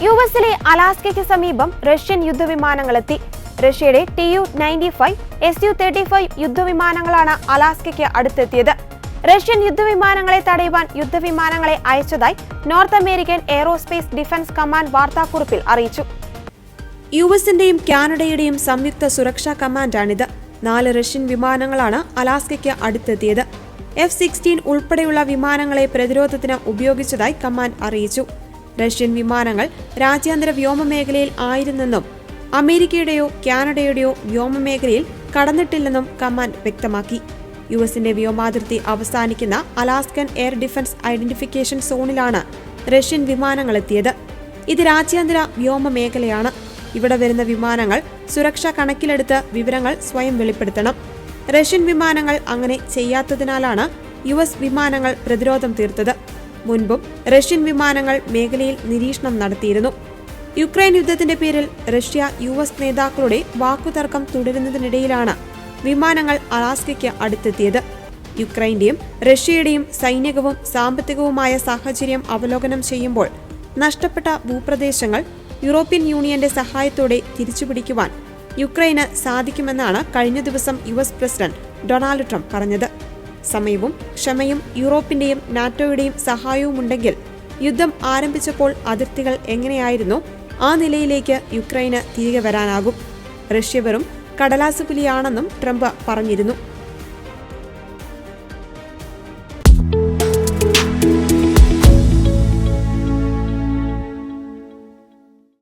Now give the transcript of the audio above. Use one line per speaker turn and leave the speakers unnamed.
യുഎസിലെ അലാസ്കയ്ക്ക് സമീപം റഷ്യൻ യുദ്ധവിമാനങ്ങളെത്തി. റഷ്യയുടെ Tu-95, Su-35 യുദ്ധവിമാനങ്ങളാണ് അലാസ്കയ്ക്ക് അടുത്തെത്തിയത്. റഷ്യൻ യുദ്ധവിമാനങ്ങളെ തടയുവാൻ യുദ്ധവിമാനങ്ങളെ അയച്ചതായി north American aerospace defence command വാർത്താക്കുറിപ്പിൽ അറിയിച്ചു. യുഎസിന്റെയും കാനഡയുടെയും സംയുക്ത സുരക്ഷാ കമാൻഡാണിത്. 4 റഷ്യൻ വിമാനങ്ങളാണ് അലാസ്കയ്ക്ക് അടുത്തെത്തിയത്. F-16 ഉൾപ്പെടെയുള്ള വിമാനങ്ങളെ പ്രതിരോധത്തിന് ഉപയോഗിച്ചതായി കമാൻഡ് അറിയിച്ചു. റഷ്യൻ വിമാനങ്ങൾ രാജ്യാന്തര വ്യോമമേഖലയിൽ ആയിരുന്നെന്നും അമേരിക്കയുടെയോ കാനഡയുടെയോ വ്യോമമേഖലയിൽ കടന്നിട്ടില്ലെന്നും കമാൻഡ് വ്യക്തമാക്കി. യുഎസിന്റെ വ്യോമാതിർത്തി അവസാനിക്കുന്ന അലാസ്കൻ എയർ ഡിഫൻസ് ഐഡന്റിഫിക്കേഷൻ സോണിലാണ് റഷ്യൻ വിമാനങ്ങളെത്തിയത്. ഇത് രാജ്യാന്തര വ്യോമമേഖലയാണ്. ഇവിടെ വരുന്ന വിമാനങ്ങൾ സുരക്ഷ കണക്കിലെടുത്ത് വിവരങ്ങൾ സ്വയം വെളിപ്പെടുത്തണം. റഷ്യൻ വിമാനങ്ങൾ അങ്ങനെ ചെയ്യാത്തതിനാലാണ് യുഎസ് വിമാനങ്ങൾ പ്രതിരോധം തീർത്തത്. മുൻപും റഷ്യൻ വിമാനങ്ങൾ മേഖലയിൽ നിരീക്ഷണം നടത്തിയിരുന്നു. യുക്രൈൻ യുദ്ധത്തിന്റെ പേരിൽ റഷ്യ യുഎസ് നേതാക്കളുടെ വാക്കുതർക്കം തുടരുന്നതിനിടയിലാണ് വിമാനങ്ങൾ അലാസ്കയ്ക്ക് അടുത്തെത്തിയത്. യുക്രൈന്റെയും റഷ്യയുടെയും സൈനികവും സാമ്പത്തികവുമായ സാഹചര്യം അവലോകനം ചെയ്യുമ്പോൾ നഷ്ടപ്പെട്ട ഭൂപ്രദേശങ്ങൾ യൂറോപ്യൻ യൂണിയന്റെ സഹായത്തോടെ തിരിച്ചുപിടിക്കുവാൻ യുക്രൈന് സാധിക്കുമെന്നാണ് കഴിഞ്ഞ ദിവസം യുഎസ് പ്രസിഡന്റ് ഡൊണാൾഡ് ട്രംപ് പറഞ്ഞത്. സമയവും ക്ഷമയും യൂറോപ്പിന്റെയും നാറ്റോയുടെയും സഹായവുമുണ്ടെങ്കിൽ യുദ്ധം ആരംഭിച്ചപ്പോൾ അതിർത്തികൾ എങ്ങനെയായിരുന്നു ആ നിലയിലേക്ക് യുക്രൈന് തിരികെ വരാനാകും. റഷ്യ വെറും കടലാസുപുലിയാണെന്നും ട്രംപ് പറഞ്ഞിരുന്നു.